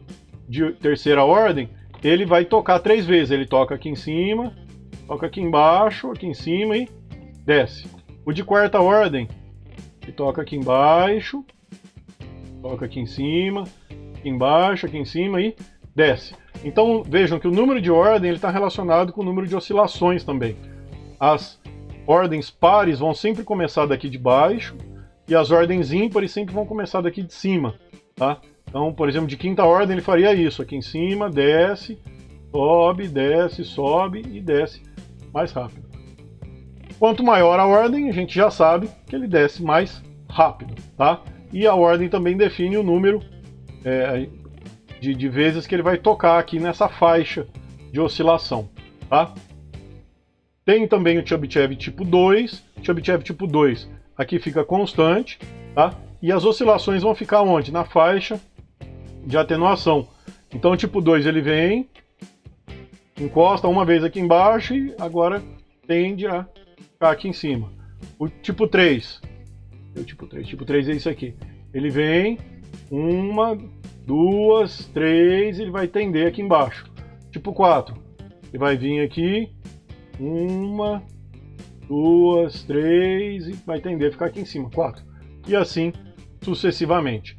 de terceira ordem, ele vai tocar 3 vezes. Ele toca aqui em cima, toca aqui embaixo, aqui em cima e desce. O de quarta ordem, ele toca aqui embaixo, toca aqui em cima, aqui embaixo, aqui em cima e desce. Então vejam que o número de ordem está relacionado com o número de oscilações também. As ordens pares vão sempre começar daqui de baixo e as ordens ímpares sempre vão começar daqui de cima, tá? Então, por exemplo, de quinta ordem ele faria isso, aqui em cima, desce, sobe e desce mais rápido. Quanto maior a ordem, a gente já sabe que ele desce mais rápido, tá? E a ordem também define o número de vezes que ele vai tocar aqui nessa faixa de oscilação, tá? Tem também o Chebyshev tipo 2. Chebyshev tipo 2 aqui fica constante, tá? E as oscilações vão ficar onde? Na faixa de atenuação. Então o tipo 2 ele vem, encosta uma vez aqui embaixo e agora tende a ficar aqui em cima. O tipo 3, tipo 3 é isso aqui. Ele vem, uma, duas, três, ele vai tender aqui embaixo. Tipo 4, ele vai vir aqui, uma, duas, três, e vai tender a ficar aqui em cima, 4. E assim sucessivamente.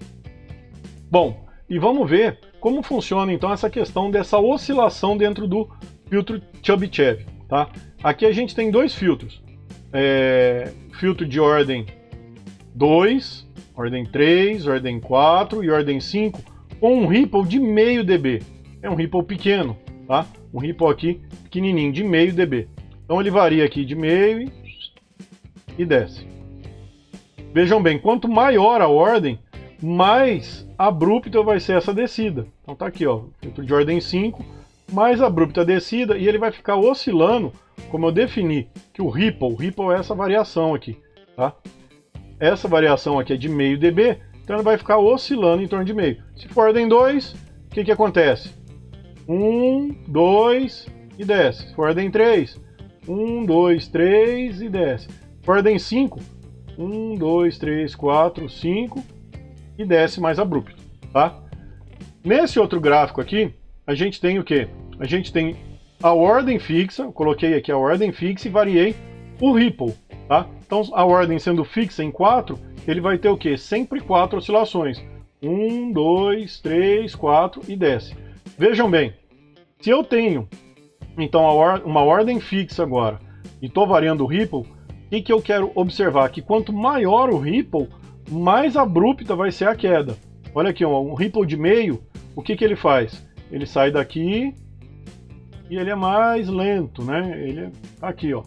Bom, e vamos ver como funciona então essa questão dessa oscilação dentro do filtro Chebyshev, tá? Aqui a gente tem dois filtros. Filtro de ordem 2, ordem 3, ordem 4 e ordem 5, com um ripple de meio dB. É um ripple pequeno, tá? Um ripple aqui pequenininho, de meio dB. Então ele varia aqui de meio e desce. Vejam bem, quanto maior a ordem, mais abrupta vai ser essa descida. Então tá aqui, ó, filtro de ordem 5, mais abrupta a descida, e ele vai ficar oscilando, como eu defini, que o ripple é essa variação aqui, tá? Essa variação aqui é de meio dB, então ele vai ficar oscilando em torno de meio. Se for ordem 2, o que acontece? 1, 2 e desce. Se for ordem 3, 1, 2, 3 e desce. Se for ordem 5, 1, 2, 3, 4, 5 e desce mais abrupto, tá? Nesse outro gráfico aqui, a gente tem o quê? A gente tem a ordem fixa, eu coloquei aqui a ordem fixa e variei o ripple, tá? Então a ordem sendo fixa em 4, ele vai ter o quê? Sempre 4 oscilações. 1, 2, 3, 4 e desce. Vejam bem, se eu tenho então uma ordem fixa agora e estou variando o ripple, o que eu quero observar? Que quanto maior o ripple, mais abrupta vai ser a queda. Olha aqui, um ripple de meio, o que ele faz? Ele sai daqui e ele é mais lento, né? Ele é aqui, ó.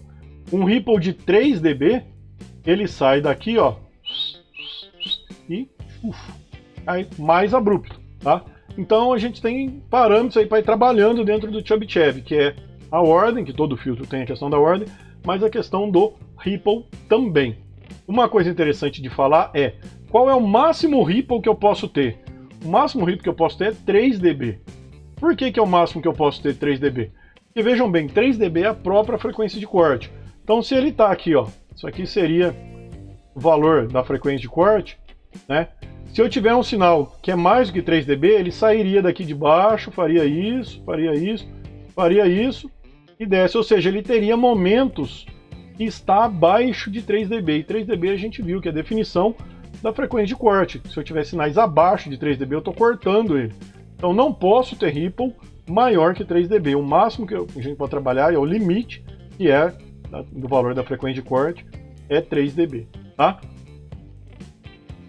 Um ripple de 3 dB, ele sai daqui, ó, e aí mais abrupto, tá? Então a gente tem parâmetros aí para ir trabalhando dentro do Chebyshev, que é a ordem, que todo filtro tem a questão da ordem, mas a questão do ripple também. Uma coisa interessante de falar é qual é o máximo ripple que eu posso ter. O máximo ripple que eu posso ter é 3 dB. Por que é o máximo que eu posso ter 3 dB? Porque vejam bem, 3 dB é a própria frequência de corte. Então se ele está aqui, ó, isso aqui seria o valor da frequência de corte, né? Se eu tiver um sinal que é mais do que 3 dB, ele sairia daqui de baixo, faria isso, faria isso, faria isso e desce. Ou seja, ele teria momentos que está abaixo de 3 dB. E 3 dB a gente viu que é a definição da frequência de corte. Se eu tiver sinais abaixo de 3 dB, eu estou cortando ele. Então não posso ter ripple maior que 3 dB. O máximo que a gente pode trabalhar é o limite, que é do valor da frequência de corte, é 3 dB. Tá?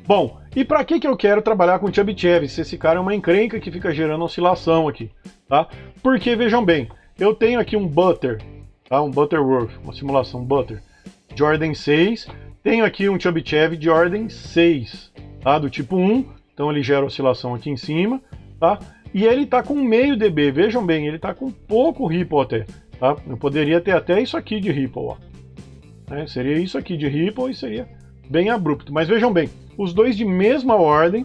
Bom, e para que eu quero trabalhar com Chebyshev? Se esse cara é uma encrenca que fica gerando oscilação aqui, tá? Porque, vejam bem, eu tenho aqui um Butter, tá? Um Butterworth, uma simulação Butter, de ordem 6, tenho aqui um Chebyshev de ordem 6, tá? Do tipo 1, então ele gera oscilação aqui em cima, tá? E ele está com meio dB, vejam bem, ele está com pouco ripple até, tá? Eu poderia ter até isso aqui de ripple, ó. Seria isso aqui de ripple e seria bem abrupto, mas vejam bem, os dois de mesma ordem,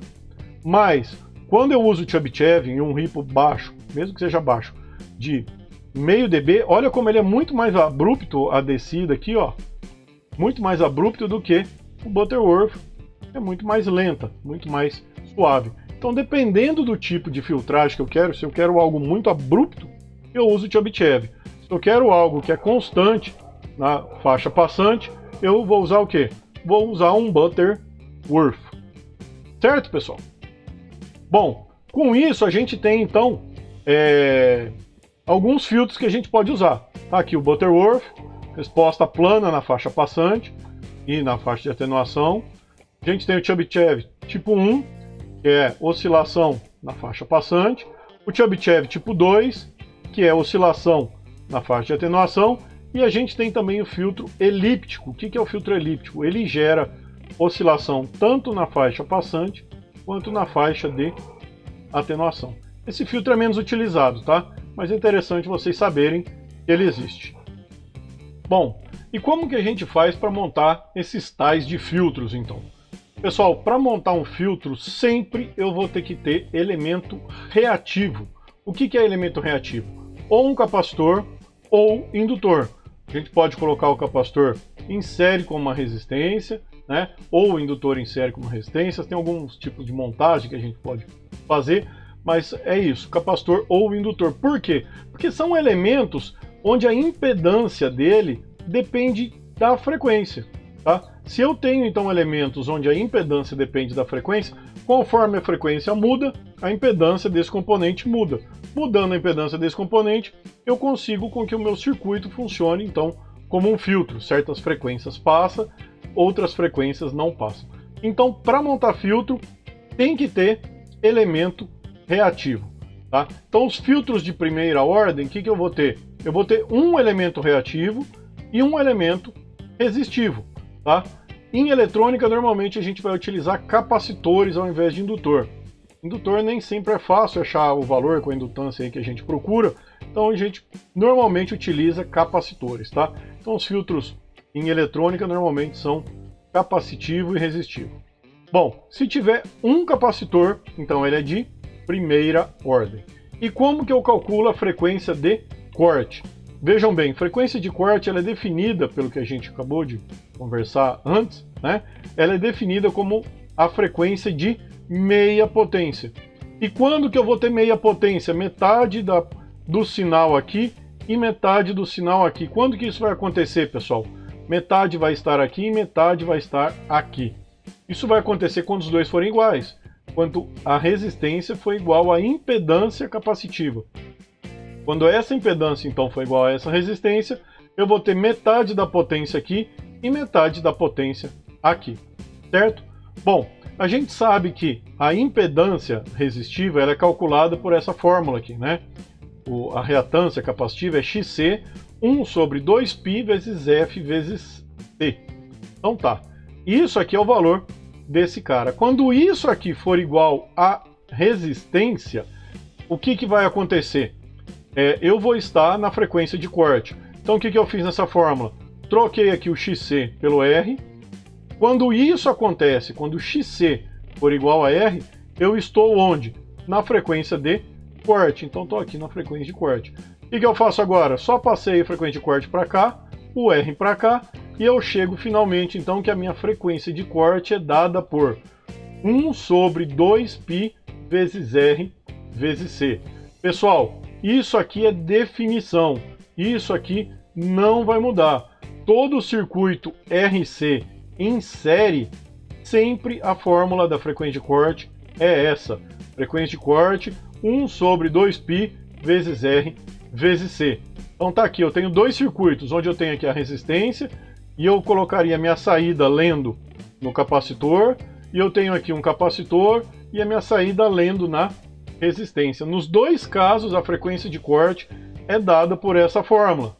mas quando eu uso o Chebyshev em um ripple baixo, mesmo que seja baixo, de meio dB, olha como ele é muito mais abrupto a descida aqui, ó, muito mais abrupto do que o Butterworth, é muito mais lenta, muito mais suave. Então, dependendo do tipo de filtragem que eu quero, se eu quero algo muito abrupto, eu uso o Chebyshev. Se eu quero algo que é constante na faixa passante, eu vou usar o quê? Vou usar um Butterworth. Certo, pessoal? Bom, com isso a gente tem então alguns filtros que a gente pode usar. Tá aqui o Butterworth, resposta plana na faixa passante e na faixa de atenuação. A gente tem o Chebyshev tipo 1, que é oscilação na faixa passante. O Chebyshev tipo 2, que é oscilação na faixa de atenuação. E a gente tem também o filtro elíptico. O que é o filtro elíptico? Ele gera oscilação tanto na faixa passante quanto na faixa de atenuação. Esse filtro é menos utilizado, tá? Mas é interessante vocês saberem que ele existe. Bom, e como que a gente faz para montar esses tais de filtros, então? Pessoal, para montar um filtro, sempre eu vou ter que ter elemento reativo. O que é elemento reativo? Ou um capacitor ou indutor. A gente pode colocar o capacitor em série com uma resistência, né? Ou o indutor em série com uma resistência. Tem alguns tipos de montagem que a gente pode fazer, mas é isso, capacitor ou indutor. Por quê? Porque são elementos onde a impedância dele depende da frequência. Tá? Se eu tenho então elementos onde a impedância depende da frequência, conforme a frequência muda, a impedância desse componente muda. Mudando a impedância desse componente, eu consigo com que o meu circuito funcione então como um filtro. Certas frequências passam, outras frequências não passam. Então, para montar filtro, tem que ter elemento reativo. Tá? Então, os filtros de primeira ordem, o que eu vou ter? Eu vou ter um elemento reativo e um elemento resistivo. Tá? Em eletrônica, normalmente a gente vai utilizar capacitores ao invés de indutor. Indutor nem sempre é fácil achar o valor com a indutância aí que a gente procura, então a gente normalmente utiliza capacitores. Tá? Então os filtros em eletrônica normalmente são capacitivo e resistivo. Bom, se tiver um capacitor, então ele é de primeira ordem. E como que eu calculo a frequência de corte? Vejam bem, frequência de corte ela é definida, pelo que a gente acabou de conversar antes, né? Ela é definida como a frequência de meia potência. E quando que eu vou ter meia potência? Metade do sinal aqui e metade do sinal aqui. Quando que isso vai acontecer, pessoal? Metade vai estar aqui e metade vai estar aqui. Isso vai acontecer quando os dois forem iguais, quando a resistência for igual à impedância capacitiva. Quando essa impedância, então, for igual a essa resistência, eu vou ter metade da potência aqui e metade da potência aqui, certo? Bom, a gente sabe que a impedância resistiva ela é calculada por essa fórmula aqui, né? A reatância capacitiva é XC, 1 sobre 2π vezes F vezes T. Então tá, isso aqui é o valor desse cara. Quando isso aqui for igual à resistência, o que vai acontecer? Eu vou estar na frequência de corte. Então o que eu fiz nessa fórmula? Troquei aqui o XC pelo R. Quando isso acontece, quando o XC for igual a R, eu estou onde? Na frequência de corte. Então estou aqui na frequência de corte. O que eu faço agora? Só passei a frequência de corte para cá, o R para cá, e eu chego finalmente então que a minha frequência de corte é dada por 1 sobre 2π vezes R vezes C. Pessoal, isso aqui é definição. Isso aqui não vai mudar. Todo o circuito RC em série, sempre a fórmula da frequência de corte é essa. Frequência de corte, 1 sobre 2π vezes R vezes C. Então tá aqui, eu tenho dois circuitos, onde eu tenho aqui a resistência, e eu colocaria a minha saída lendo no capacitor, e eu tenho aqui um capacitor, e a minha saída lendo na resistência. Nos dois casos, a frequência de corte é dada por essa fórmula.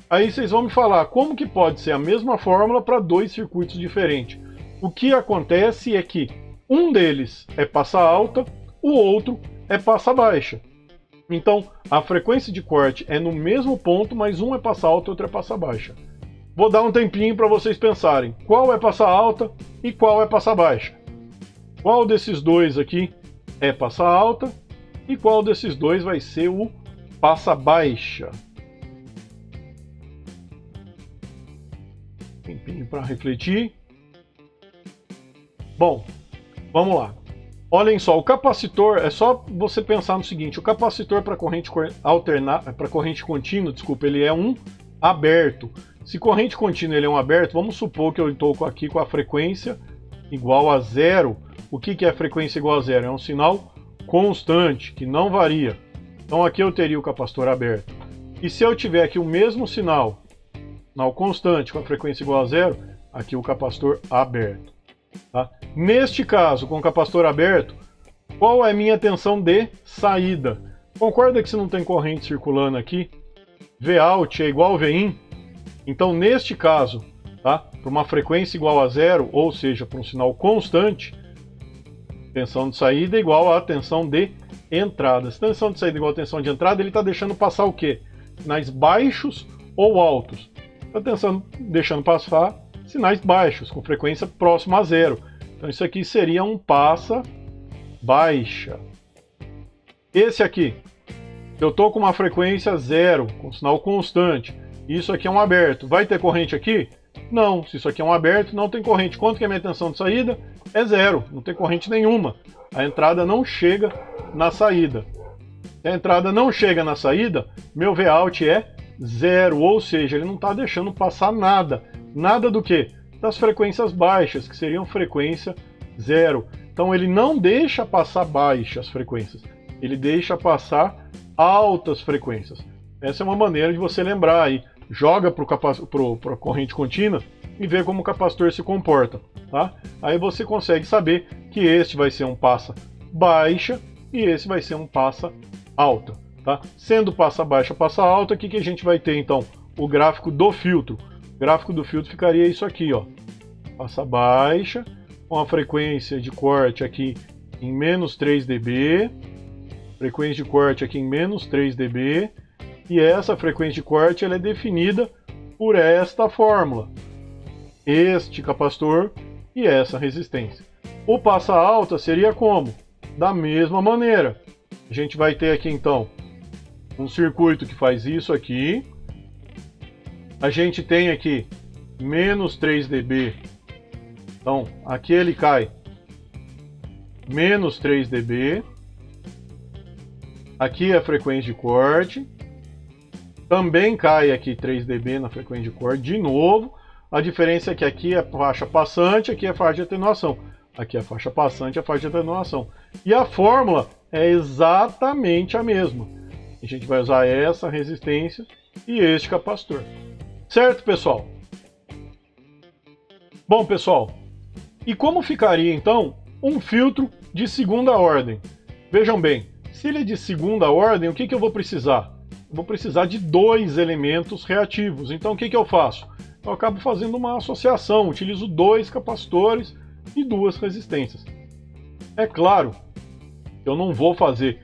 Aí vocês vão me falar, como que pode ser a mesma fórmula para dois circuitos diferentes? O que acontece é que um deles é passa alta, o outro é passa baixa. Então, a frequência de corte é no mesmo ponto, mas um é passa alta e outro é passa baixa. Vou dar um tempinho para vocês pensarem, qual é passa alta e qual é passa baixa? Qual desses dois aqui é passa alta e qual desses dois vai ser o passa baixa? Tempinho para refletir. Bom, vamos lá. Olhem só, o capacitor, é só você pensar no seguinte, o capacitor para corrente para corrente contínua, desculpa, ele é um aberto. Se corrente contínua ele é um aberto, vamos supor que eu estou aqui com a frequência igual a zero. O que é a frequência igual a zero? É um sinal constante, que não varia. Então aqui eu teria o capacitor aberto. E se eu tiver aqui o mesmo sinal constante com a frequência igual a zero, aqui o capacitor aberto. Tá? Neste caso, com o capacitor aberto, qual é a minha tensão de saída? Concorda que se não tem corrente circulando aqui, Vout é igual a Vin? Então, neste caso, tá? Para uma frequência igual a zero, ou seja, para um sinal constante, tensão de saída é igual a tensão de entrada. Se tensão de saída é igual a tensão de entrada, ele está deixando passar o quê? Sinais baixos ou altos? Está deixando passar sinais baixos, com frequência próxima a zero. Então isso aqui seria um passa baixa. Esse aqui, eu estou com uma frequência zero, com sinal constante. Isso aqui é um aberto. Vai ter corrente aqui? Não. Se isso aqui é um aberto, não tem corrente. Quanto que é a minha tensão de saída? É zero. Não tem corrente nenhuma. A entrada não chega na saída. Se a entrada não chega na saída, meu Vout é zero. Ou seja, ele não está deixando passar nada. Nada do quê? Das frequências baixas, que seriam frequência zero. Então ele não deixa passar baixas frequências. Ele deixa passar altas frequências. Essa é uma maneira de você lembrar aí. Joga para a corrente contínua e vê como o capacitor se comporta. Tá? Aí você consegue saber que este vai ser um passa baixa e esse vai ser um passa alta. Tá? Sendo passa baixa, passa alta, o que a gente vai ter então? O gráfico do filtro. O gráfico do filtro ficaria isso aqui, ó. Passa baixa, com a frequência de corte aqui em menos 3 dB, frequência de corte aqui em menos 3 dB, e essa frequência de corte ela é definida por esta fórmula. Este capacitor e essa resistência. O passa alta seria como? Da mesma maneira. A gente vai ter aqui então um circuito que faz isso aqui. A gente tem aqui menos 3 dB. Então aqui ele cai menos 3 dB. aqui é a frequência de corte, também cai aqui 3 dB na frequência de corte, de novo. A diferença é que aqui é a faixa passante, aqui é a faixa de atenuação. Aqui é a faixa passante, a faixa de atenuação. E a fórmula é exatamente a mesma. A gente vai usar essa resistência e este capacitor. Certo, pessoal? Bom, pessoal, e como ficaria então um filtro de segunda ordem? Vejam bem, se ele é de segunda ordem, o que eu vou precisar? Eu vou precisar de 2 elementos reativos. Então o que eu faço? Eu acabo fazendo uma associação, utilizo 2 capacitores e 2 resistências. É claro que eu não vou fazer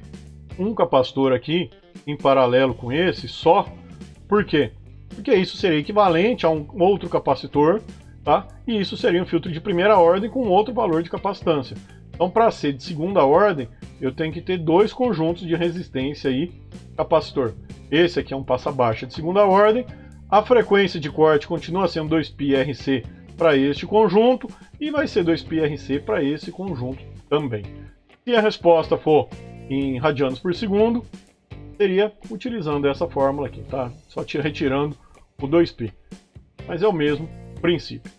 um capacitor aqui em paralelo com esse só. Por quê? Porque isso seria equivalente a um outro capacitor, tá? E isso seria um filtro de primeira ordem com outro valor de capacitância. Então, para ser de segunda ordem, eu tenho que ter 2 conjuntos de resistência e capacitor. Esse aqui é um passa-baixa de segunda ordem. A frequência de corte continua sendo 2πRC para este conjunto e vai ser 2πRC para esse conjunto também. Se a resposta for em radianos por segundo, seria utilizando essa fórmula aqui, tá? Só retirando o 2π. Mas é o mesmo princípio.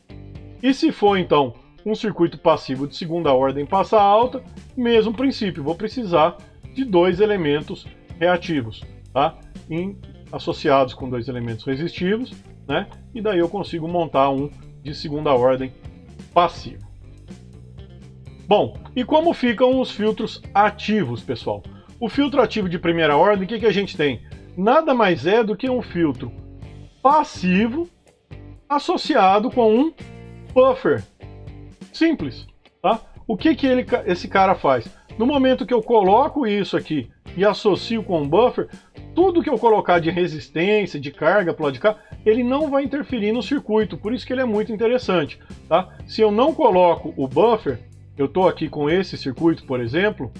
E se for então um circuito passivo de segunda ordem passa alta, mesmo princípio, vou precisar de 2 elementos reativos, tá? Associados com 2 elementos resistivos, né? E daí eu consigo montar um de segunda ordem passivo. Bom, e como ficam os filtros ativos, pessoal? O filtro ativo de primeira ordem, o que a gente tem? Nada mais é do que um filtro passivo associado com um buffer. Simples, tá? O que esse cara faz? No momento que eu coloco isso aqui e associo com um buffer, tudo que eu colocar de resistência, de carga pro lado de cá, ele não vai interferir no circuito, por isso que ele é muito interessante, tá? Se eu não coloco o buffer, eu estou aqui com esse circuito, por exemplo,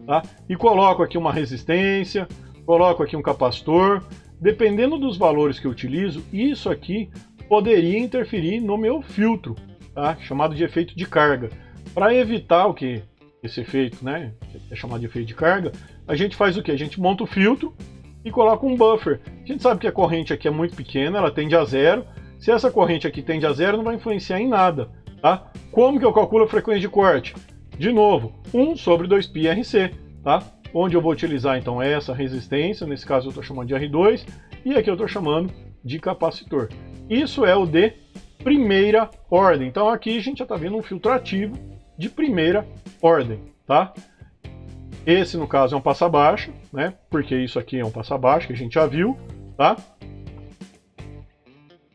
tá? E coloco aqui uma resistência, coloco aqui um capacitor, dependendo dos valores que eu utilizo, isso aqui poderia interferir no meu filtro, tá? Chamado de efeito de carga. Para evitar o que esse efeito, né, é chamado de efeito de carga, a gente faz o que? A gente monta o filtro e coloca um buffer. A gente sabe que a corrente aqui é muito pequena, ela tende a 0. Se essa corrente aqui tende a 0, não vai influenciar em nada, tá? Como que eu calculo a frequência de corte? De novo, 1 sobre 2πRC, tá? Onde eu vou utilizar então essa resistência, nesse caso eu estou chamando de R2, e aqui eu estou chamando de capacitor. Isso é o de primeira ordem. Então aqui a gente já está vendo um filtro ativo de primeira ordem, tá? Esse, no caso, é um passa-baixa, né? Porque isso aqui é um passa-baixa, que a gente já viu, tá?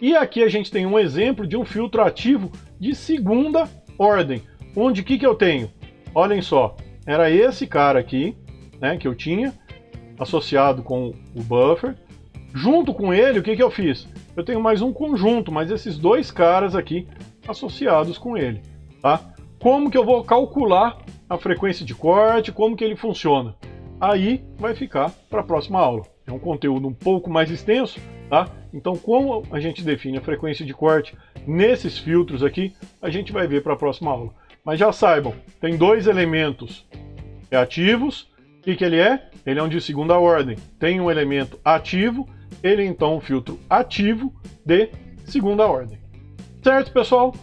E aqui a gente tem um exemplo de um filtro ativo de segunda ordem. Onde, o que eu tenho? Olhem só, era esse cara aqui, né, que eu tinha, associado com o buffer. Junto com ele, o que eu fiz? Eu tenho mais um conjunto, mas esses 2 caras aqui associados com ele, tá? Como que eu vou calcular a frequência de corte, como que ele funciona? Aí vai ficar para a próxima aula. É um conteúdo um pouco mais extenso, tá? Então, como a gente define a frequência de corte nesses filtros aqui, a gente vai ver para a próxima aula. Mas já saibam, tem 2 elementos reativos. O que ele é? Ele é um de segunda ordem. Tem um elemento ativo, ele é então um filtro ativo de segunda ordem. Certo, pessoal?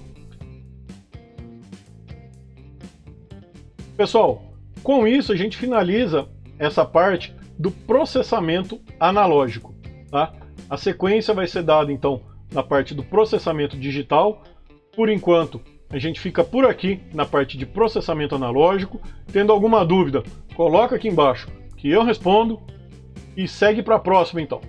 Pessoal, com isso a gente finaliza essa parte do processamento analógico, tá? A sequência vai ser dada então na parte do processamento digital. Por enquanto, a gente fica por aqui na parte de processamento analógico. Tendo alguma dúvida, coloca aqui embaixo que eu respondo e segue para a próxima então.